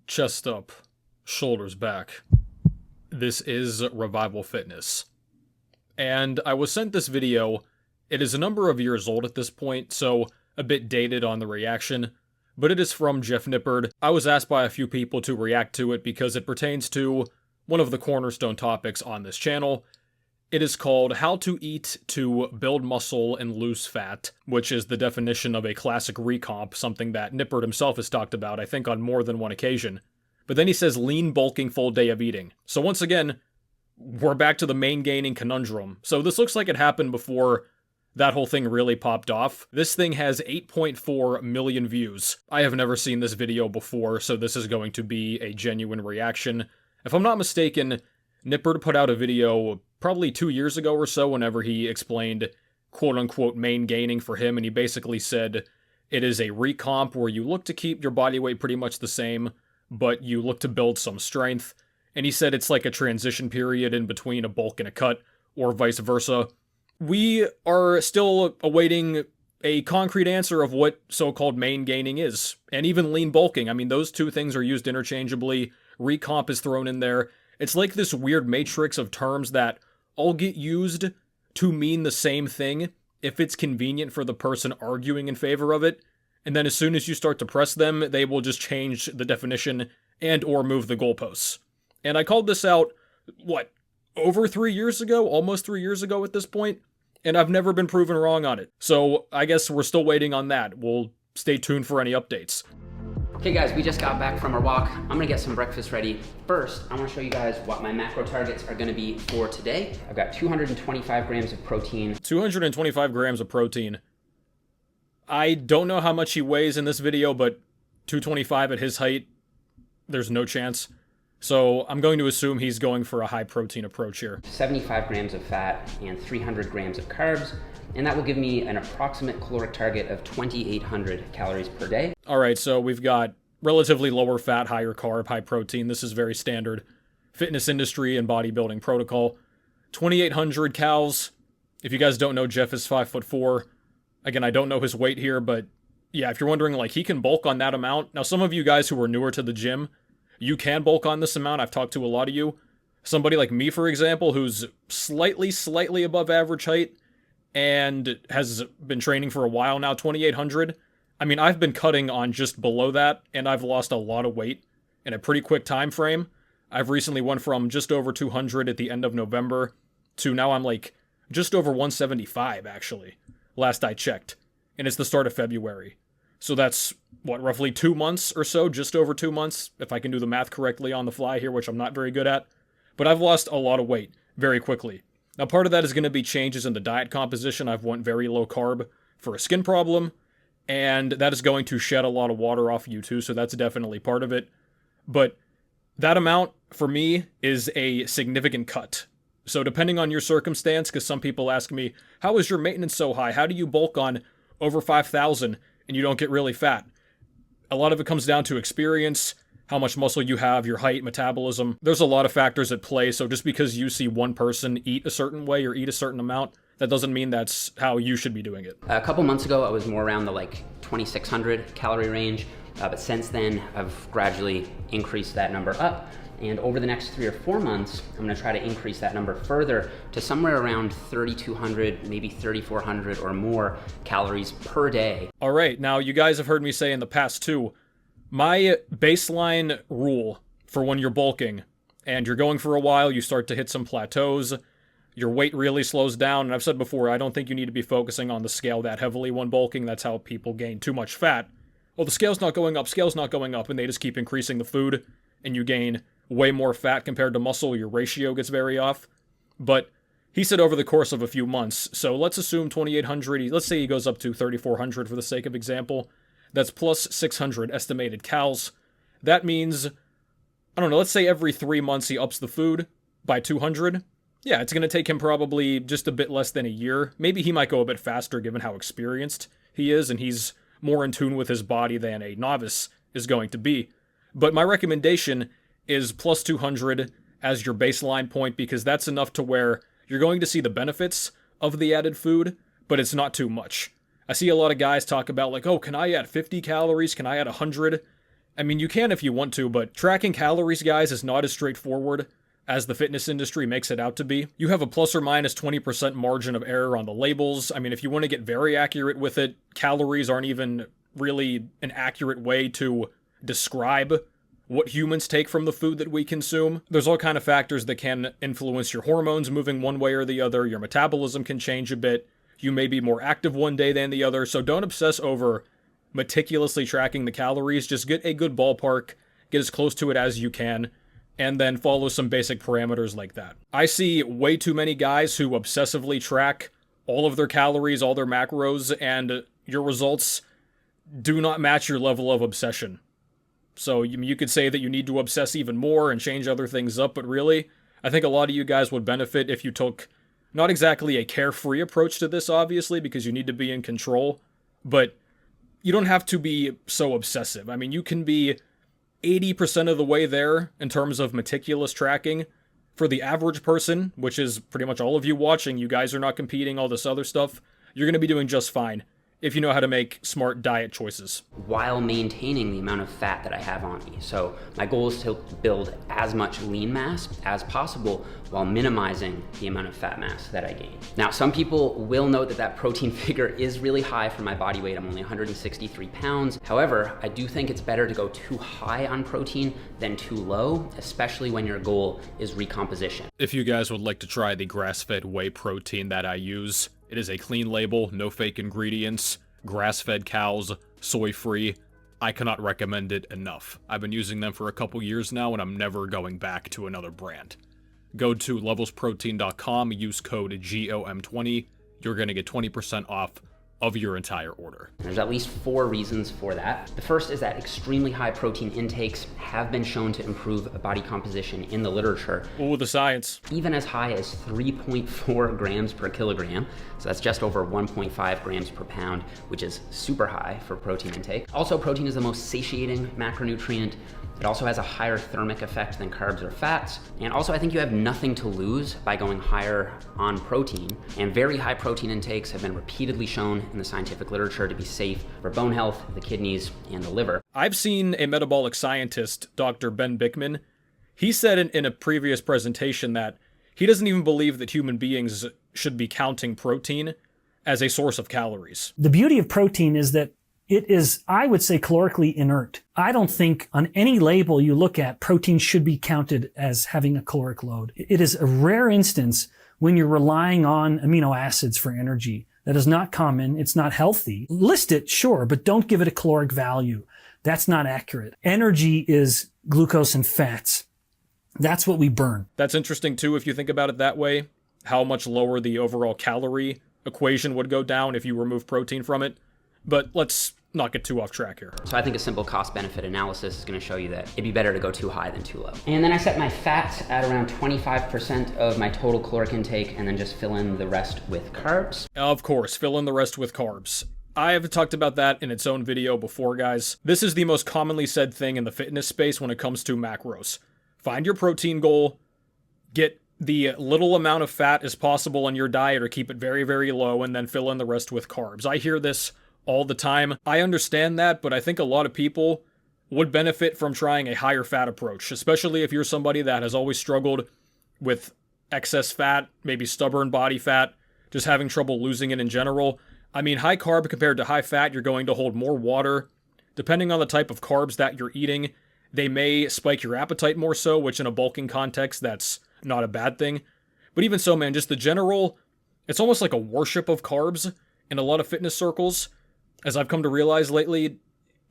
Chest up, shoulders back. This is Revival Fitness. And I was sent this video. It is a number of years old at this point, so a bit dated on the reaction, but it is from Jeff Nippard. I was asked by a few people to react to it because it pertains to one of the cornerstone topics on this channel. It is called How to Eat to Build Muscle and Lose Fat, which is the definition of a classic recomp, something that Nippard himself has talked about, I think, on more than one occasion. But then he says lean bulking full day of eating. So once again, we're back to the maingaining conundrum. So this looks like it happened before that whole thing really popped off. This thing has 8.4 million views. I have never seen this video before, so this is going to be a genuine reaction. If I'm not mistaken, Nippard put out a video probably 2 years ago or so whenever he explained quote-unquote maingaining for him, and he basically said it is a recomp where you look to keep your body weight pretty much the same, but you look to build some strength. And he said it's like a transition period in between a bulk and a cut, or vice versa. We are still awaiting a concrete answer of what so-called maingaining is, and even lean bulking. I mean, those two things are used interchangeably. Recomp is thrown in there. It's like this weird matrix of terms that all get used to mean the same thing if it's convenient for the person arguing in favor of it, and then as soon as you start to press them, they will just change the definition and or move the goalposts. And I called this out, over 3 years ago? Almost 3 years ago at this point? And I've never been proven wrong on it. So I guess we're still waiting on that. We'll stay tuned for any updates. Okay guys, we just got back from our walk. I'm gonna get some breakfast ready. First, I wanna show you guys what my macro targets are gonna be for today. I've got 225 grams of protein. 225 grams of protein. I don't know how much he weighs in this video, but 225 at his height, there's no chance. So I'm going to assume he's going for a high protein approach here. 75 grams of fat and 300 grams of carbs. And that will give me an approximate caloric target of 2,800 calories per day. All right, so we've got relatively lower fat, higher carb, high protein. This is very standard fitness industry and bodybuilding protocol. 2,800 calories. If you guys don't know, Jeff is 5'4". Again, I don't know his weight here, but yeah, if you're wondering, like, he can bulk on that amount. Now, some of you guys who are newer to the gym, you can bulk on this amount. I've talked to a lot of you. Somebody like me, for example, who's slightly above average height and has been training for a while now, 2,800. I mean, I've been cutting on just below that, and I've lost a lot of weight in a pretty quick time frame. I've recently went from just over 200 at the end of November to now I'm like just over 175, actually, last I checked. And it's the start of February. So that's, roughly 2 months or so, just over 2 months, if I can do the math correctly on the fly here, which I'm not very good at. But I've lost a lot of weight very quickly. Now, part of that is going to be changes in the diet composition. I've went very low carb for a skin problem, and that is going to shed a lot of water off you too, so that's definitely part of it. But that amount, for me, is a significant cut. So depending on your circumstance, because some people ask me, how is your maintenance so high? How do you bulk on over 5,000 and you don't get really fat? A lot of it comes down to experience, how much muscle you have, your height, metabolism. There's a lot of factors at play, so just because you see one person eat a certain way or eat a certain amount, that doesn't mean that's how you should be doing it. A couple months ago, I was more around the 2,600 calorie range, but since then, I've gradually increased that number up. And over the next 3 or 4 months, I'm gonna try to increase that number further to somewhere around 3,200, maybe 3,400 or more calories per day. All right, now you guys have heard me say in the past too, my baseline rule for when you're bulking and you're going for a while, you start to hit some plateaus, your weight really slows down, and I've said before, I don't think you need to be focusing on the scale that heavily when bulking. That's how people gain too much fat. Well, the scale's not going up, and they just keep increasing the food, and you gain way more fat compared to muscle. Your ratio gets very off. But he said over the course of a few months, so let's assume 2,800, let's say he goes up to 3,400 for the sake of example. That's plus 600 estimated calories. That means, I don't know, let's say every 3 months he ups the food by 200. Yeah, it's going to take him probably just a bit less than a year. Maybe he might go a bit faster given how experienced he is, and he's more in tune with his body than a novice is going to be. But my recommendation is plus 200 as your baseline point, because that's enough to where you're going to see the benefits of the added food, but it's not too much. I see a lot of guys talk about like, oh, can I add 50 calories? Can I add 100? I mean, you can if you want to, but tracking calories, guys, is not as straightforward as the fitness industry makes it out to be. You have a plus or minus 20% margin of error on the labels. I mean, if you want to get very accurate with it, calories aren't even really an accurate way to describe what humans take from the food that we consume. There's all kind of factors that can influence your hormones moving one way or the other. Your metabolism can change a bit. You may be more active one day than the other, so don't obsess over meticulously tracking the calories. Just get a good ballpark, get as close to it as you can, and then follow some basic parameters like that. I see way too many guys who obsessively track all of their calories, all their macros, and your results do not match your level of obsession. So you could say that you need to obsess even more and change other things up, but really, I think a lot of you guys would benefit if you took not exactly a carefree approach to this, obviously, because you need to be in control, but you don't have to be so obsessive. I mean, you can be 80% of the way there in terms of meticulous tracking. For the average person, which is pretty much all of you watching, you guys are not competing, all this other stuff, you're going to be doing just fine if you know how to make smart diet choices. While maintaining the amount of fat that I have on me. So my goal is to build as much lean mass as possible while minimizing the amount of fat mass that I gain. Now, some people will note that that protein figure is really high for my body weight. I'm only 163 pounds. However, I do think it's better to go too high on protein than too low, especially when your goal is recomposition. If you guys would like to try the grass-fed whey protein that I use, it is a clean label, no fake ingredients, grass-fed cows, soy-free. I cannot recommend it enough. I've been using them for a couple years now, and I'm never going back to another brand. Go to levelsprotein.com, use code GOM20. You're going to get 20% off of your entire order. There's at least 4 reasons for that. The first is that extremely high protein intakes have been shown to improve body composition in the literature. Ooh, the science. Even as high as 3.4 grams per kilogram. So that's just over 1.5 grams per pound, which is super high for protein intake. Also, protein is the most satiating macronutrient. It also has a higher thermic effect than carbs or fats. And also, I think you have nothing to lose by going higher on protein. And very high protein intakes have been repeatedly shown in the scientific literature to be safe for bone health, the kidneys, and the liver. I've seen a metabolic scientist, Dr. Ben Bikman. He said in a previous presentation that he doesn't even believe that human beings should be counting protein as a source of calories. The beauty of protein is that it is, I would say, calorically inert. I don't think on any label you look at, protein should be counted as having a caloric load. It is a rare instance when you're relying on amino acids for energy. That is not common. It's not healthy. List it, sure, but don't give it a caloric value. That's not accurate. Energy is glucose and fats. That's what we burn. That's interesting, too, if you think about it that way, how much lower the overall calorie equation would go down if you remove protein from it. But let's not get too off track here. So I think a simple cost-benefit analysis is going to show you that it'd be better to go too high than too low. And then I set my fat at around 25% of my total caloric intake, and then just fill in the rest with carbs. Of course, fill in the rest with carbs. I have talked about that in its own video before, guys. This is the most commonly said thing in the fitness space when it comes to macros. Find your protein goal, get the little amount of fat as possible on your diet or keep it very, very low, and then fill in the rest with carbs. I hear this all the time. I understand that, but I think a lot of people would benefit from trying a higher fat approach, especially if you're somebody that has always struggled with excess fat, maybe stubborn body fat, just having trouble losing it in general. I mean, high carb compared to high fat, you're going to hold more water. Depending on the type of carbs that you're eating, they may spike your appetite more so, which in a bulking context, that's not a bad thing. But even so, man, just the general, it's almost like a worship of carbs in a lot of fitness circles. As I've come to realize lately,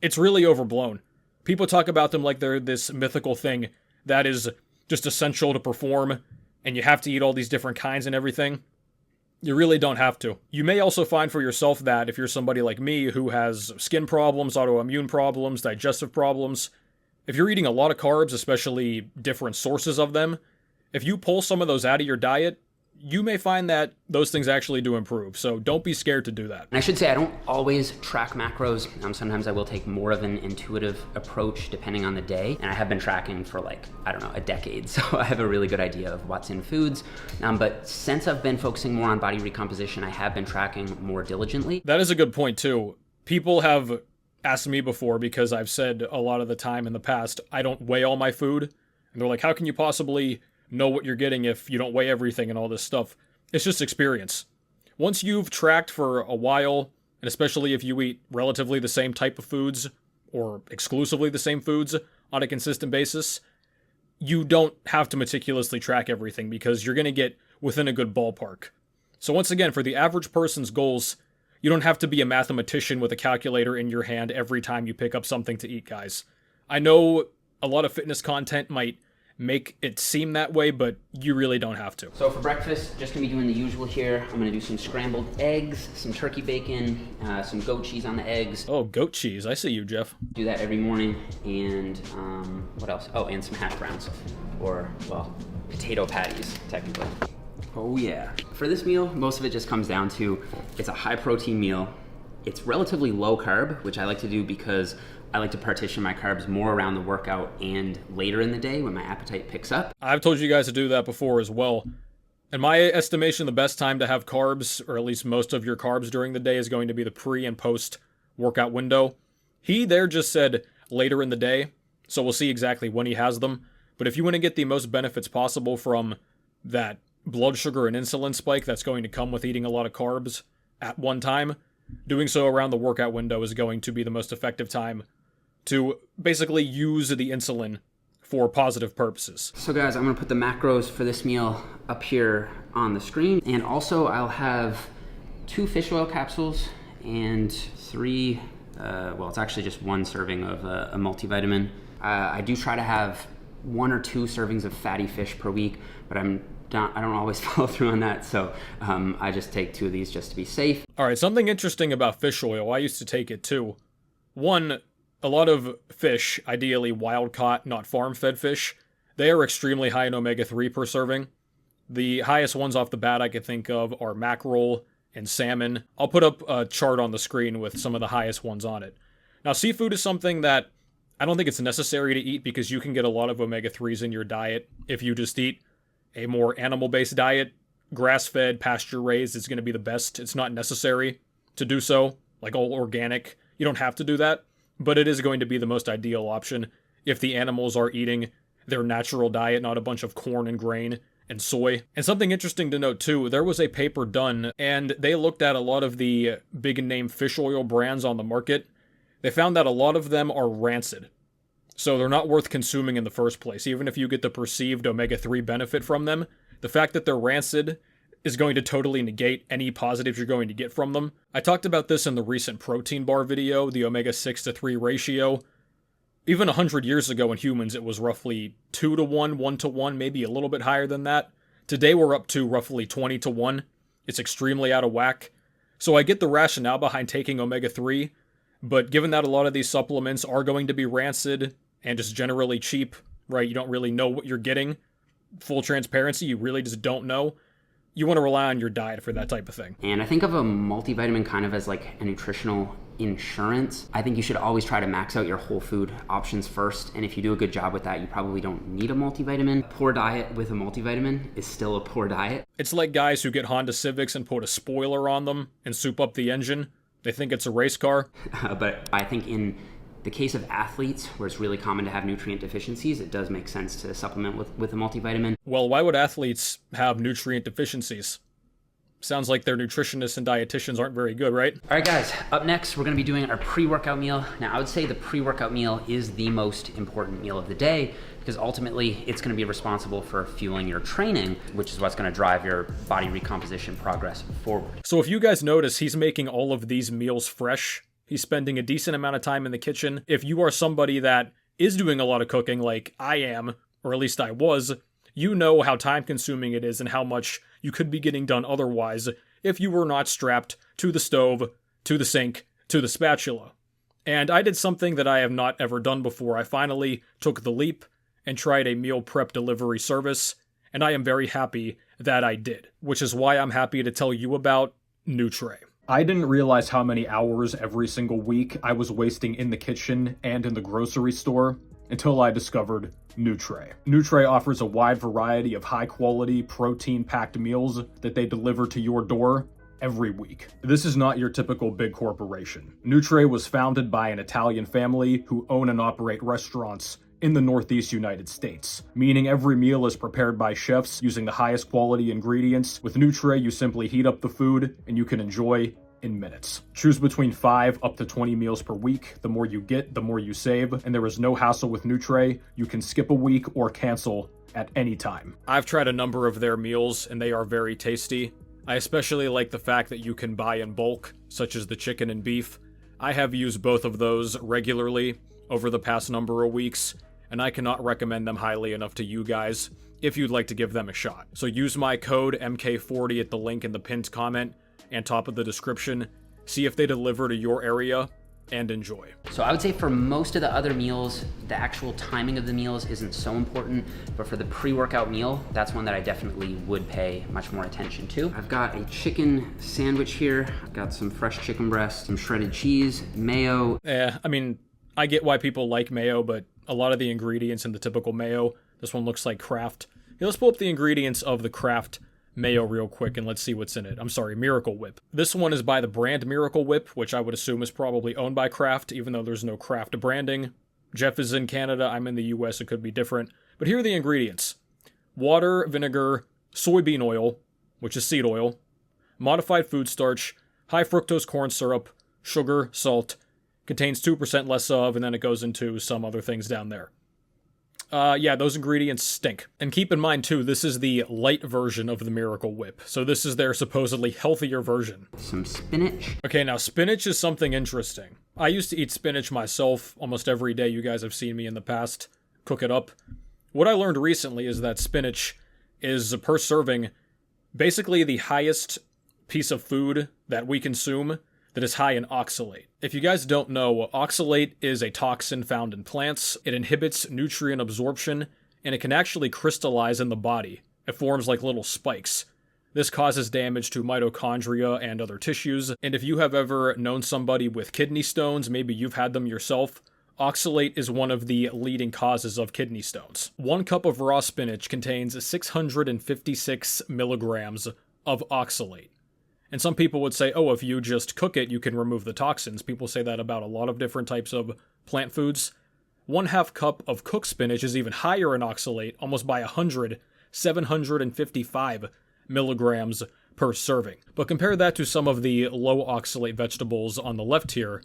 it's really overblown. People talk about them like they're this mythical thing that is just essential to perform, and you have to eat all these different kinds and everything. You really don't have to. You may also find for yourself that if you're somebody like me who has skin problems, autoimmune problems, digestive problems, if you're eating a lot of carbs, especially different sources of them, if you pull some of those out of your diet, you may find that those things actually do improve. So don't be scared to do that. And I should say I don't always track macros. Sometimes I will take more of an intuitive approach depending on the day. And I have been tracking for a decade. So I have a really good idea of what's in foods. But since I've been focusing more on body recomposition, I have been tracking more diligently. That is a good point too. People have asked me before, because I've said a lot of the time in the past, I don't weigh all my food. And they're like, how can you possibly know what you're getting if you don't weigh everything and all this stuff? It's just experience. Once you've tracked for a while, and especially if you eat relatively the same type of foods, or exclusively the same foods on a consistent basis, you don't have to meticulously track everything because you're going to get within a good ballpark. So once again, for the average person's goals, you don't have to be a mathematician with a calculator in your hand every time you pick up something to eat, guys. I know a lot of fitness content might make it seem that way, but you really don't have to. So for breakfast, just gonna be doing the usual here. I'm gonna do some scrambled eggs, some turkey bacon, some goat cheese on the eggs. Oh, goat cheese. I see you, Jeff. Do that every morning. And what else? Oh, and some hash browns. Or, well, potato patties, technically. Oh yeah. For this meal, most of it just comes down to, it's a high protein meal. It's relatively low carb, which I like to do because I like to partition my carbs more around the workout and later in the day when my appetite picks up. I've told you guys to do that before as well. In my estimation, the best time to have carbs, or at least most of your carbs during the day, is going to be the pre and post workout window. He there just said later in the day, so we'll see exactly when he has them. But if you want to get the most benefits possible from that blood sugar and insulin spike that's going to come with eating a lot of carbs at one time, doing so around the workout window is going to be the most effective time to basically use the insulin for positive purposes. So guys, I'm gonna put the macros for this meal up here on the screen. And also I'll have 2 fish oil capsules and 3, well, it's actually just 1 serving of a multivitamin. I do try to have 1 or 2 servings of fatty fish per week, but I don't always follow through on that, so I just take 2 of these just to be safe. All right, something interesting about fish oil, I used to take it too. One, a lot of fish, ideally wild-caught, not farm-fed fish, they are extremely high in omega-3 per serving. The highest ones off the bat I could think of are mackerel and salmon. I'll put up a chart on the screen with some of the highest ones on it. Now, seafood is something that I don't think it's necessary to eat because you can get a lot of omega-3s in your diet if you just eat a more animal-based diet. Grass-fed, pasture-raised is going to be the best. It's not necessary to do so, like all organic. You don't have to do that, but it is going to be the most ideal option if the animals are eating their natural diet, not a bunch of corn and grain and soy. And something interesting to note too, there was a paper done, and they looked at a lot of the big-name fish oil brands on the market. They found that a lot of them are rancid. So they're not worth consuming in the first place. Even if you get the perceived omega-3 benefit from them, the fact that they're rancid is going to totally negate any positives you're going to get from them. I talked about this in the recent protein bar video, the omega-6 to 3 ratio. Even 100 years ago in humans, it was roughly 2 to 1, 1 to 1, maybe a little bit higher than that. Today we're up to roughly 20 to 1. It's extremely out of whack. So I get the rationale behind taking omega-3, but given that a lot of these supplements are going to be rancid and just generally cheap, right? You don't really know what you're getting. Full transparency, you really just don't know. You want to rely on your diet for that type of thing. And I think of a multivitamin kind of as like a nutritional insurance. I think you should always try to max out your whole food options first. And if you do a good job with that, you probably don't need a multivitamin. A poor diet with a multivitamin is still a poor diet. It's like guys who get Honda Civics and put a spoiler on them and soup up the engine. They think it's a race car. But I think in the case of athletes, where it's really common to have nutrient deficiencies, it does make sense to supplement with a multivitamin. Well, why would athletes have nutrient deficiencies? Sounds like their nutritionists and dietitians aren't very good, right? All right, guys, up next, we're gonna be doing our pre-workout meal. Now, I would say the pre-workout meal is the most important meal of the day because ultimately it's gonna be responsible for fueling your training, which is what's gonna drive your body recomposition progress forward. So if you guys notice, he's making all of these meals fresh. He's spending a decent amount of time in the kitchen. If you are somebody that is doing a lot of cooking like I am, or at least I was, you know how time-consuming it is and how much you could be getting done otherwise if you were not strapped to the stove, to the sink, to the spatula. And I did something that I have not ever done before. I finally took the leap and tried a meal prep delivery service, and I am very happy that I did, which is why I'm happy to tell you about Nutray. I didn't realize how many hours every single week I was wasting in the kitchen and in the grocery store until I discovered Nutray. Nutray offers a wide variety of high-quality, protein-packed meals that they deliver to your door every week. This is not your typical big corporation. Nutre was founded by an Italian family who own and operate restaurants in the Northeast United States, meaning every meal is prepared by chefs using the highest quality ingredients. With Nutre, you simply heat up the food and you can enjoy in minutes. Choose between 5 up to 20 meals per week. The more you get, the more you save, and there is no hassle with Nutre. You can skip a week or cancel at any time. I've tried a number of their meals and they are very tasty. I especially like the fact that you can buy in bulk, such as the chicken and beef. I have used both of those regularly over the past number of weeks, and I cannot recommend them highly enough to you guys if you'd like to give them a shot. So use my code MK40 at the link in the pinned comment and top of the description. See if they deliver to your area and enjoy. So I would say for most of the other meals, the actual timing of the meals isn't so important, but for the pre-workout meal, that's one that I definitely would pay much more attention to. I've got a chicken sandwich here. I've got some fresh chicken breast, some shredded cheese, mayo. I mean, I get why people like mayo, but a lot of the ingredients in the typical mayo, this one looks like Kraft. Yeah, let's pull up the ingredients of the Kraft mayo real quick and let's see what's in it. I'm sorry, Miracle Whip. This one is by the brand Miracle Whip, which I would assume is probably owned by Kraft, even though there's no Kraft branding. Jeff is in Canada, I'm in the US, it could be different. But here are the ingredients. Water, vinegar, soybean oil, which is seed oil, modified food starch, high fructose corn syrup, sugar, salt, contains 2% less of, and then it goes into some other things down there. Yeah, those ingredients stink. And keep in mind, too, this is the light version of the Miracle Whip. So this is their supposedly healthier version. Some spinach. Okay, now spinach is something interesting. I used to eat spinach myself almost every day. You guys have seen me in the past cook it up. What I learned recently is that spinach is, per serving, basically the highest piece of food that we consume that is high in oxalate. If you guys don't know, oxalate is a toxin found in plants. It inhibits nutrient absorption, and it can actually crystallize in the body. It forms like little spikes. This causes damage to mitochondria and other tissues, and if you have ever known somebody with kidney stones, maybe you've had them yourself, oxalate is one of the leading causes of kidney stones. 1 cup of raw spinach contains 656 milligrams of oxalate. And some people would say, oh, if you just cook it, you can remove the toxins. People say that about a lot of different types of plant foods. 1/2 cup of cooked spinach is even higher in oxalate, almost by 100, 755 milligrams per serving. But compare that to some of the low oxalate vegetables on the left here.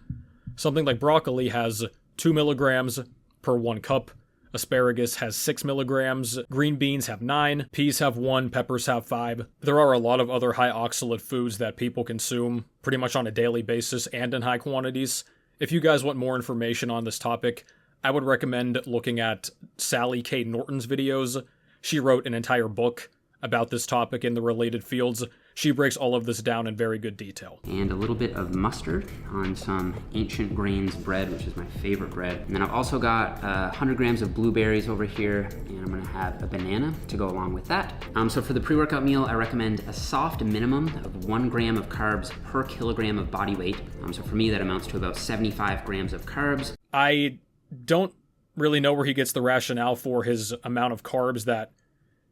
Something like broccoli has 2 milligrams per 1 cup. Asparagus has 6 milligrams, green beans have 9, peas have 1, peppers have 5. There are a lot of other high oxalate foods that people consume pretty much on a daily basis and in high quantities. If you guys want more information on this topic, I would recommend looking at Sally K. Norton's videos. She wrote an entire book about this topic in the related fields. She breaks all of this down in very good detail. And a little bit of mustard on some Ancient Grains bread, which is my favorite bread. And then I've also got 100 grams of blueberries over here, and I'm gonna have a banana to go along with that. So for the pre-workout meal, I recommend a soft minimum of 1 gram of carbs per kilogram of body weight. So for me, that amounts to about 75 grams of carbs. I don't really know where he gets the rationale for his amount of carbs that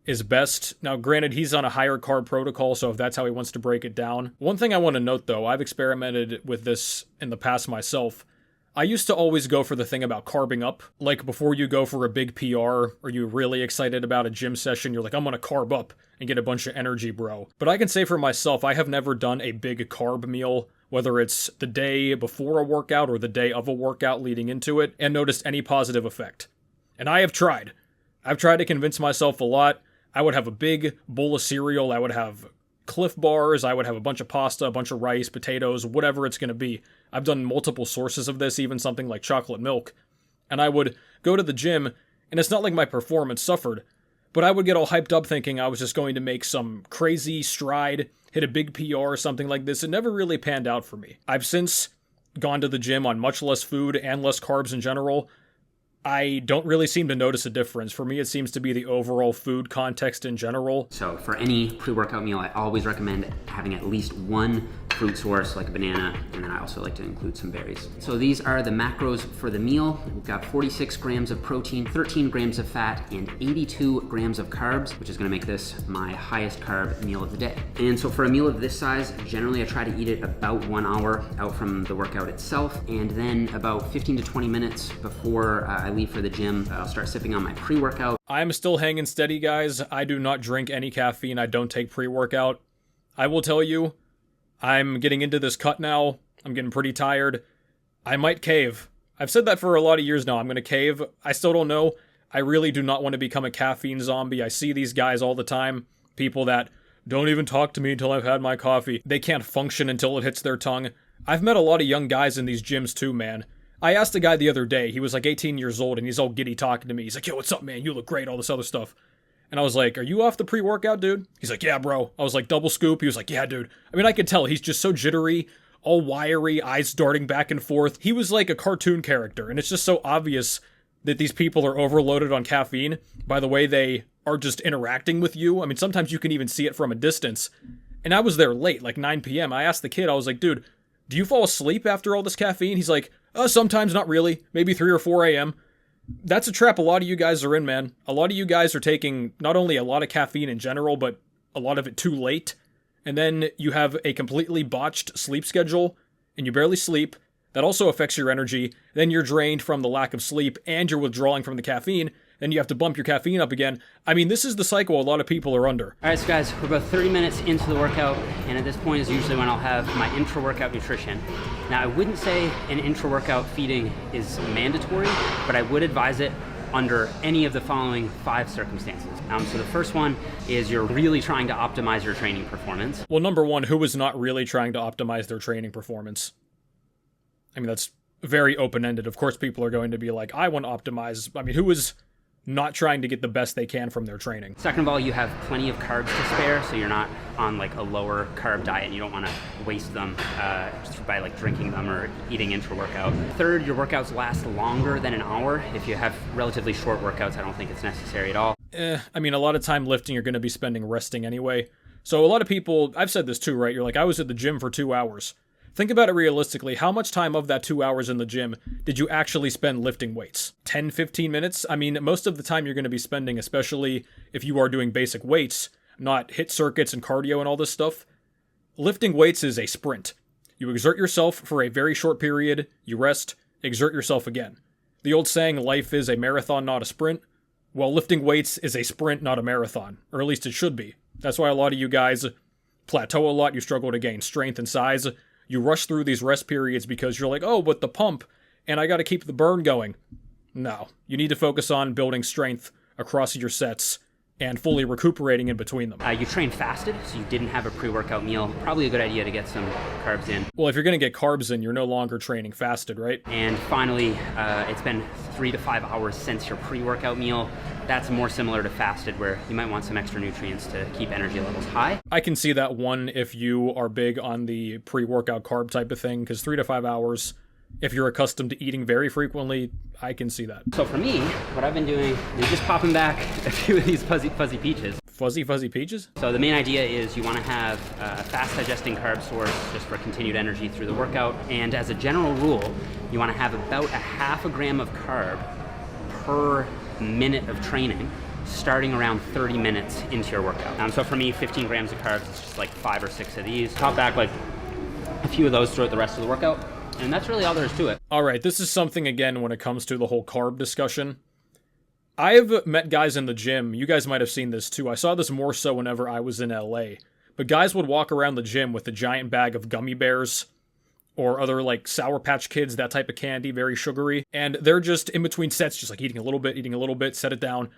is best. Now, granted, he's on a higher carb protocol, so if that's how he wants to break it down. One thing I want to note, though, I've experimented with this in the past myself. I used to always go for the thing about carbing up. Like, before you go for a big PR, or you're really excited about a gym session, you're like, I'm gonna carb up and get a bunch of energy, bro. But I can say for myself, I have never done a big carb meal, whether it's the day before a workout or the day of a workout leading into it, and noticed any positive effect. And I have tried. I've tried to convince myself a lot. I would have a big bowl of cereal, I would have Cliff Bars, I would have a bunch of pasta, a bunch of rice, potatoes, whatever it's going to be. I've done multiple sources of this, even something like chocolate milk. And I would go to the gym, and it's not like my performance suffered, but I would get all hyped up thinking I was just going to make some crazy stride, hit a big PR or something like this. It never really panned out for me. I've since gone to the gym on much less food and less carbs in general. I don't really seem to notice a difference. For me, it seems to be the overall food context in general. So for any pre-workout meal, I always recommend having at least 1 fruit source like a banana, and then I also like to include some berries. So these are the macros for the meal. We've got 46 grams of protein, 13 grams of fat, and 82 grams of carbs, which is gonna make this my highest carb meal of the day. And so for a meal of this size, generally I try to eat it about 1 hour out from the workout itself, and then about 15 to 20 minutes before I leave for the gym, I'll start sipping on my pre-workout. I'm still hanging steady, guys. I do not drink any caffeine. I don't take pre-workout. I will tell you, I'm getting into this cut now. I'm getting pretty tired. I might cave. I've said that for a lot of years now. I'm going to cave. I still don't know. I really do not want to become a caffeine zombie. I see these guys all the time. People that don't even talk to me until I've had my coffee. They can't function until it hits their tongue. I've met a lot of young guys in these gyms too, man. I asked a guy the other day. He was like 18 years old and he's all giddy talking to me. He's like, yo, what's up, man? You look great, all this other stuff. And I was like, are you off the pre-workout, dude? He's like, yeah, bro. I was like, double scoop? He was like, yeah, dude. I mean, I could tell. He's just so jittery, all wiry, eyes darting back and forth. He was like a cartoon character. And it's just so obvious that these people are overloaded on caffeine by the way they are just interacting with you. I mean, sometimes you can even see it from a distance. And I was there late, like 9 p.m. I asked the kid, I was like, dude, do you fall asleep after all this caffeine? He's like, sometimes, not really. Maybe 3 or 4 a.m. That's a trap a lot of you guys are in, man. A lot of you guys are taking not only a lot of caffeine in general, but a lot of it too late. And then you have a completely botched sleep schedule, and you barely sleep. That also affects your energy. Then you're drained from the lack of sleep, and you're withdrawing from the caffeine. Then you have to bump your caffeine up again. I mean, this is the cycle a lot of people are under. All right, so guys, we're about 30 minutes into the workout, and at this point is usually when I'll have my intra-workout nutrition. Now, I wouldn't say an intra-workout feeding is mandatory, but I would advise it under any of the following 5 circumstances. So the first one is you're really trying to optimize your training performance. Well, number one, who is not really trying to optimize their training performance? I mean, that's very open-ended. Of course, people are going to be like, I want to optimize. I mean, who is not trying to get the best they can from their training? Second of all, you have plenty of carbs to spare, so you're not on like a lower carb diet and you don't want to waste them just by like drinking them or eating intra-workout. Third, your workouts last longer than an hour. If you have relatively short workouts, I don't think it's necessary at all. I mean, a lot of time lifting you're going to be spending resting anyway. So a lot of people, I've said this too, right? You're like, I was at the gym for 2 hours. Think about it realistically. How much time of that 2 hours in the gym did you actually spend lifting weights? 10, 15 minutes? I mean, most of the time you're going to be spending, especially if you are doing basic weights, not hit circuits and cardio and all this stuff. Lifting weights is a sprint. You exert yourself for a very short period, you rest, exert yourself again. The old saying, life is a marathon, not a sprint. Well, lifting weights is a sprint, not a marathon. Or at least it should be. That's why a lot of you guys plateau a lot, you struggle to gain strength and size. You rush through these rest periods because you're like, oh, but the pump, and I got to keep the burn going. No, you need to focus on building strength across your sets and fully recuperating in between them. You train fasted, so you didn't have a pre-workout meal. Probably a good idea to get some carbs in. Well, if you're going to get carbs in, you're no longer training fasted, right? And finally, it's been 3 to 5 hours since your pre-workout meal. That's more similar to fasted, where you might want some extra nutrients to keep energy levels high. I can see that one if you are big on the pre-workout carb type of thing, because 3 to 5 hours, if you're accustomed to eating very frequently, I can see that. So for me, what I've been doing is just popping back a few of these fuzzy peaches. Fuzzy peaches? So the main idea is you want to have a fast digesting carb source just for continued energy through the workout. And as a general rule, you want to have about a half a gram of carb per minute of training, starting around 30 minutes into your workout. So for me, 15 grams of carbs, it's just like 5 or 6 of these. Top back like a few of those throughout the rest of the workout. And that's really all there is to it. All right, this is something, again, when it comes to the whole carb discussion. I've met guys in the gym, you guys might have seen this too, I saw this more so whenever I was in LA, but guys would walk around the gym with a giant bag of gummy bears, or other like Sour Patch Kids, that type of candy, very sugary, and they're just in between sets, just like eating a little bit, set it down.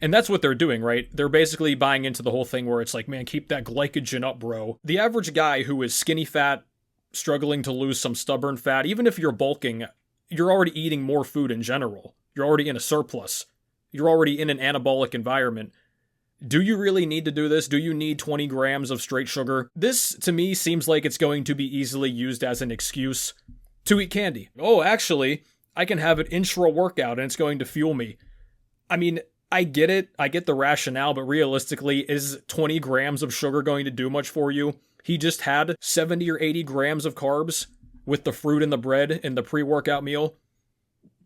And that's what they're doing, right? They're basically buying into the whole thing where it's like, man, keep that glycogen up, bro. The average guy who is skinny fat, struggling to lose some stubborn fat, even if you're bulking, you're already eating more food in general. You're already in a surplus. You're already in an anabolic environment. Do you really need to do this? Do you need 20 grams of straight sugar? This, to me, seems like it's going to be easily used as an excuse to eat candy. Oh, actually, I can have an intra-workout and it's going to fuel me. I mean, I get it. I get the rationale, but realistically, is 20 grams of sugar going to do much for you? he just had 70 or 80 grams of carbs with the fruit and the bread in the pre-workout meal.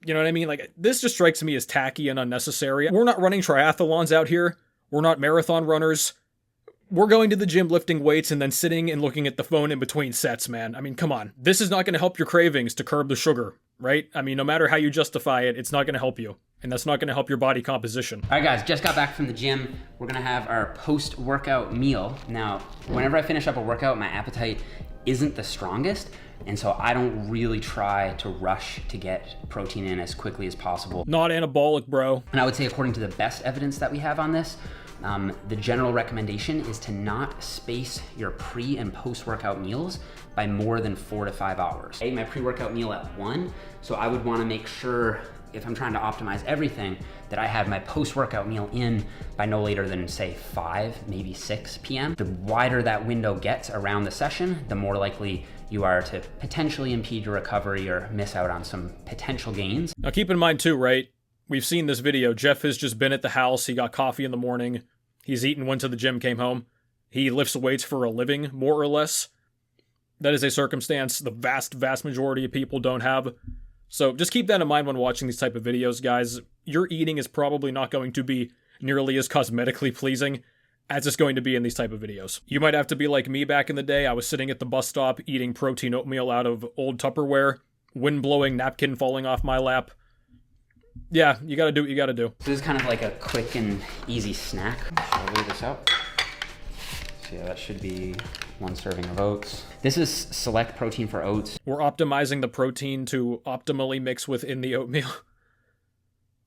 You know what I mean? Like, this just strikes me as tacky and unnecessary. We're not running triathlons out here. We're not marathon runners. We're going to the gym lifting weights and then sitting and looking at the phone in between sets, man. I mean, come on. This is not going to help your cravings to curb the sugar, right? I mean, no matter how you justify it, it's not going to help you. And that's not going to help your body composition. All right, guys, just got back from the gym. We're going to have our post-workout meal. Now, whenever I finish up a workout, my appetite isn't the strongest. And so I don't really try to rush to get protein in as quickly as possible. Not anabolic, bro. And I would say, according to the best evidence that we have on this, the general recommendation is to not space your pre and post-workout meals by more than 4 to 5 hours. I ate my pre-workout meal at 1, so I would want to make sure, if I'm trying to optimize everything, that I had my post-workout meal in by no later than, say, 5, maybe 6 p.m. The wider that window gets around the session, the more likely you are to potentially impede your recovery or miss out on some potential gains. Now keep in mind too, right? We've seen this video. Jeff has just been at the house. He got coffee in the morning. He's eaten, went to the gym, came home. He lifts weights for a living, more or less. That is a circumstance the vast, vast majority of people don't have. So just keep that in mind when watching these type of videos, guys. Your eating is probably not going to be nearly as cosmetically pleasing as it's going to be in these type of videos. You might have to be like me back in the day. I was sitting at the bus stop eating protein oatmeal out of old Tupperware, wind-blowing napkin falling off my lap. Yeah, you gotta do what you gotta do. So this is kind of like a quick and easy snack. I'll leave this out. So yeah, that should be 1 serving of oats. This is select protein for oats. We're optimizing the protein to optimally mix within the oatmeal.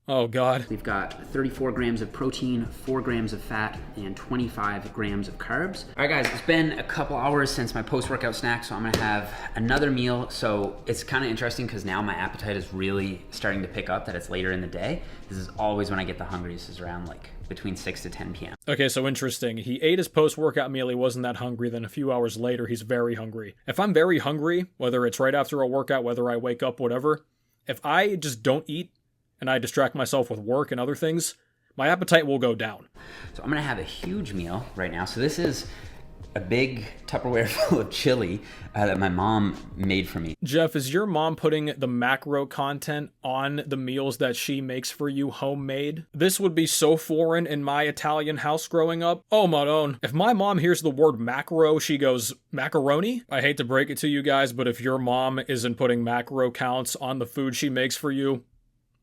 Oh God. We've got 34 grams of protein, 4 grams of fat, and 25 grams of carbs. All right, guys, it's been a couple hours since my post-workout snack, so I'm gonna have another meal. So it's kind of interesting because now my appetite is really starting to pick up that it's later in the day. This is always when I get the hungriest, is around like between 6 to 10 p.m. Okay, so interesting. He ate his post-workout meal, he wasn't that hungry, then a few hours later, he's very hungry. If I'm very hungry, whether it's right after a workout, whether I wake up, whatever, if I just don't eat, and I distract myself with work and other things, my appetite will go down. So I'm gonna have a huge meal right now. So this is a big Tupperware full of chili that my mom made for me. Jeff, is your mom putting the macro content on the meals that she makes for you homemade? This would be so foreign in my Italian house growing up. Oh, Madonna. If my mom hears the word macro, she goes, macaroni? I hate to break it to you guys, but if your mom isn't putting macro counts on the food she makes for you,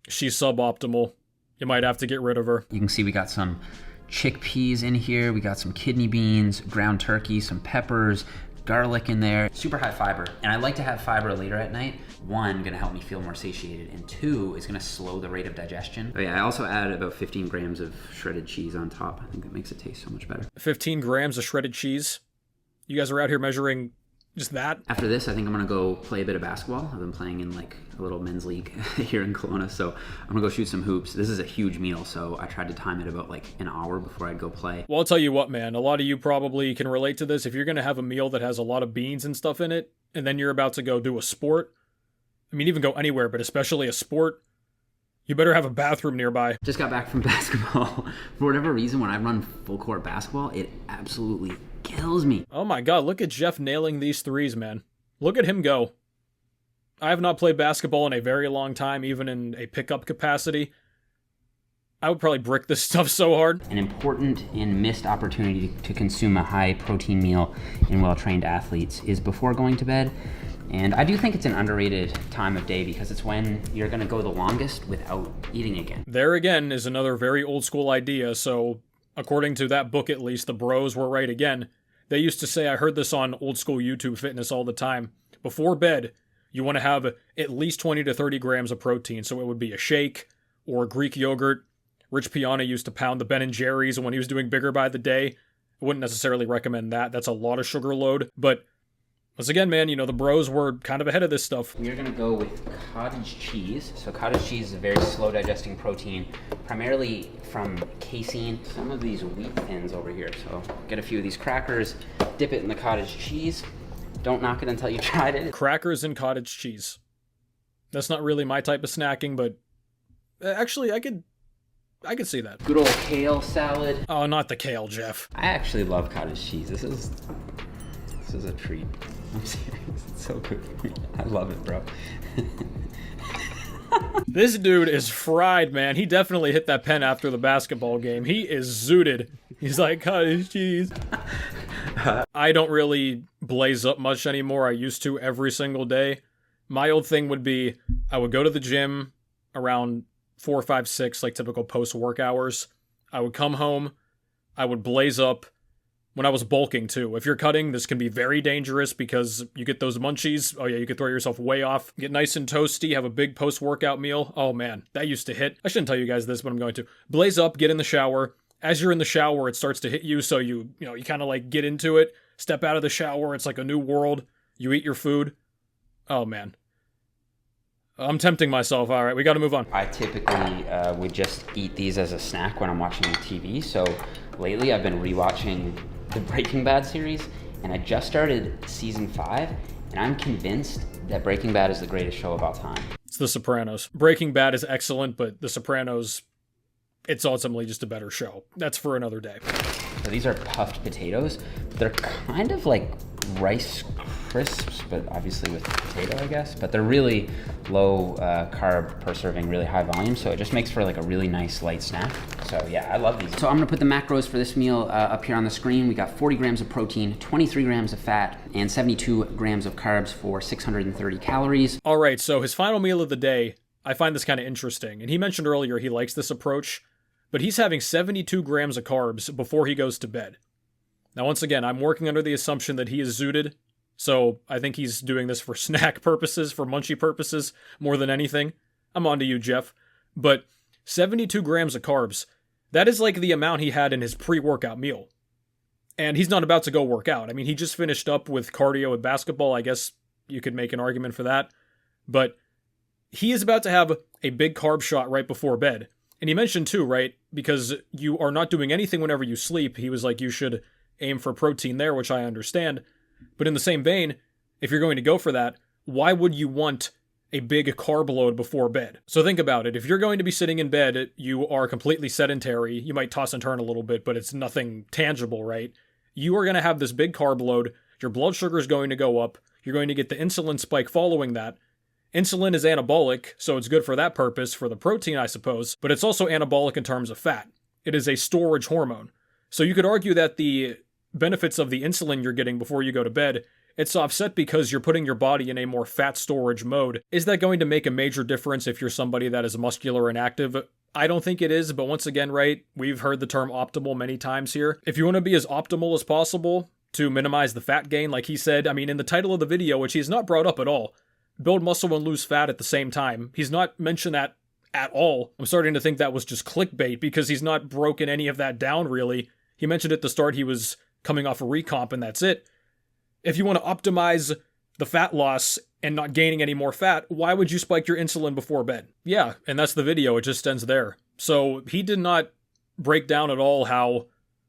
she's suboptimal. You might have to get rid of her. You can see we got some chickpeas in here. We got some kidney beans, ground turkey, some peppers, garlic in there. Super high fiber. And I like to have fiber later at night. 1, gonna help me feel more satiated. And 2, is gonna slow the rate of digestion. Oh yeah, I also added about 15 grams of shredded cheese on top. I think that makes it taste so much better. 15 grams of shredded cheese? You guys are out here measuring just that? After this, I think I'm gonna go play a bit of basketball. I've been playing in like a little men's league here in Kelowna, so I'm gonna go shoot some hoops. This is a huge meal, so I tried to time it about like an hour before I'd go play. Well, I'll tell you what, man, a lot of you probably can relate to this. If you're gonna have a meal that has a lot of beans and stuff in it, and then you're about to go do a sport, I mean, even go anywhere, but especially a sport, you better have a bathroom nearby. Just got back from basketball. For whatever reason, when I run full court basketball, it absolutely kills me. Oh my God, look at Jeff nailing these threes, man. Look at him go. I have not played basketball in a very long time, even in a pickup capacity. I would probably brick this stuff so hard. An important and missed opportunity to consume a high protein meal in well-trained athletes is before going to bed. And I do think it's an underrated time of day because it's when you're gonna go the longest without eating again. There again is another very old school idea, so according to that book at least, the bros were right again. They used to say, I heard this on old school YouTube fitness all the time, before bed, you want to have at least 20 to 30 grams of protein. So it would be a shake or Greek yogurt. Rich Piana used to pound the Ben & Jerry's when he was doing Bigger by the Day. I wouldn't necessarily recommend that. That's a lot of sugar load. But once again, man, you know, the bros were kind of ahead of this stuff. We're going to go with cottage cheese. So cottage cheese is a very slow digesting protein, primarily from casein. Some of these wheat thins over here. So get a few of these crackers, dip it in the cottage cheese. Don't knock it until you tried it. Crackers and cottage cheese. That's not really my type of snacking, but actually I could see that. Good old kale salad. Oh, not the kale, Jeff. I actually love cottage cheese. This is This is a treat. I'm serious. It's so good for me. I love it, bro. This dude is fried, man. He definitely hit that pen after the basketball game. He is zooted. He's like, cottage cheese. I don't really blaze up much anymore. I used to every single day. My old thing would be I would go to the gym around 4, 5, 6, like typical post-work hours. I would come home. I would blaze up when I was bulking too. If you're cutting, this can be very dangerous because you get those munchies. Oh yeah, you could throw yourself way off. Get nice and toasty, have a big post-workout meal. Oh man, that used to hit. I shouldn't tell you guys this, but I'm going to. Blaze up, get in the shower. As you're in the shower, it starts to hit you, so you kind of like get into it. Step out of the shower, it's like a new world. You eat your food. Oh man. I'm tempting myself. All right, we got to move on. I typically would just eat these as a snack when I'm watching TV. So lately I've been rewatching the Breaking Bad series, and I just started season 5, and I'm convinced that Breaking Bad is the greatest show of all time. It's The Sopranos. Breaking Bad is excellent, but The Sopranos, it's ultimately just a better show. That's for another day. So these are puffed potatoes. They're kind of like Rice Crisps, but obviously with potato, I guess. But they're really low carb per serving, really high volume, so it just makes for like a really nice light snack. So yeah, I love these. So I'm gonna put the macros for this meal up here on the screen. We got 40 grams of protein, 23 grams of fat, and 72 grams of carbs for 630 calories. All right, so his final meal of the day, I find this kind of interesting. And he mentioned earlier he likes this approach, but he's having 72 grams of carbs before he goes to bed. Now, once again, I'm working under the assumption that he is zooted, so I think he's doing this for snack purposes, for munchie purposes, more than anything. I'm on to you, Jeff. But 72 grams of carbs, that is like the amount he had in his pre-workout meal. And he's not about to go work out. I mean, he just finished up with cardio with basketball. I guess you could make an argument for that. But he is about to have a big carb shot right before bed. And he mentioned too, right, because you are not doing anything whenever you sleep, he was like, you should aim for protein there, which I understand. But in the same vein, if you're going to go for that, why would you want a big carb load before bed? So think about it. If you're going to be sitting in bed, you are completely sedentary. You might toss and turn a little bit, but it's nothing tangible, right? You are going to have this big carb load. Your blood sugar is going to go up. You're going to get the insulin spike following that. Insulin is anabolic, so it's good for that purpose, for the protein, I suppose, but it's also anabolic in terms of fat. It is a storage hormone. So you could argue that the benefits of the insulin you're getting before you go to bed, it's offset because you're putting your body in a more fat storage mode. Is that going to make a major difference if you're somebody that is muscular and active? I don't think it is, but once again, right, we've heard the term optimal many times here. If you want to be as optimal as possible to minimize the fat gain, like he said, I mean, in the title of the video, which he's not brought up at all, build muscle and lose fat at the same time. He's not mentioned that at all. I'm starting to think that was just clickbait because he's not broken any of that down, really. He mentioned at the start he was coming off a recomp and that's it. If you want to optimize the fat loss and not gaining any more fat, why would you spike your insulin before bed? Yeah, and that's the video. It just ends there. So he did not break down at all how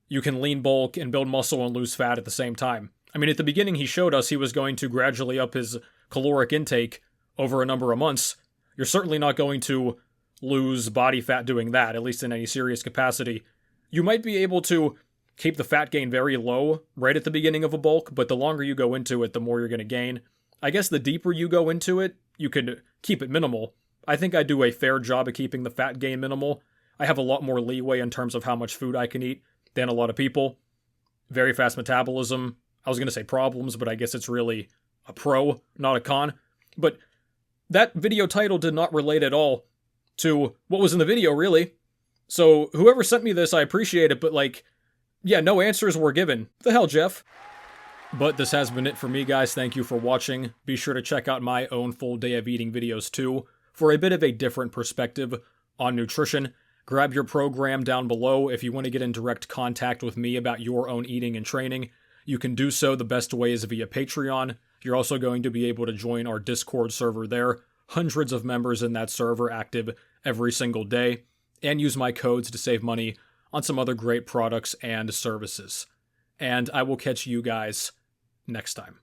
you can lean bulk and build muscle and lose fat at the same time. I mean, at the beginning he showed us he was going to gradually up his caloric intake over a number of months. You're certainly not going to lose body fat doing that, at least in any serious capacity. You might be able to keep the fat gain very low right at the beginning of a bulk, but the longer you go into it, the more you're going to gain. I guess the deeper you go into it, you could keep it minimal. I think I do a fair job of keeping the fat gain minimal. I have a lot more leeway in terms of how much food I can eat than a lot of people. Very fast metabolism. I was going to say problems, but I guess it's really a pro, not a con. But that video title did not relate at all to what was in the video, really. So whoever sent me this, I appreciate it, but yeah, no answers were given. What the hell, Jeff? But this has been it for me, guys. Thank you for watching. Be sure to check out my own full day of eating videos too, for a bit of a different perspective on nutrition. Grab your program down below if you want to get in direct contact with me about your own eating and training. You can do so. The best way is via Patreon. You're also going to be able to join our Discord server there. Hundreds of members in that server active every single day. And use my codes to save money on some other great products and services. And I will catch you guys next time.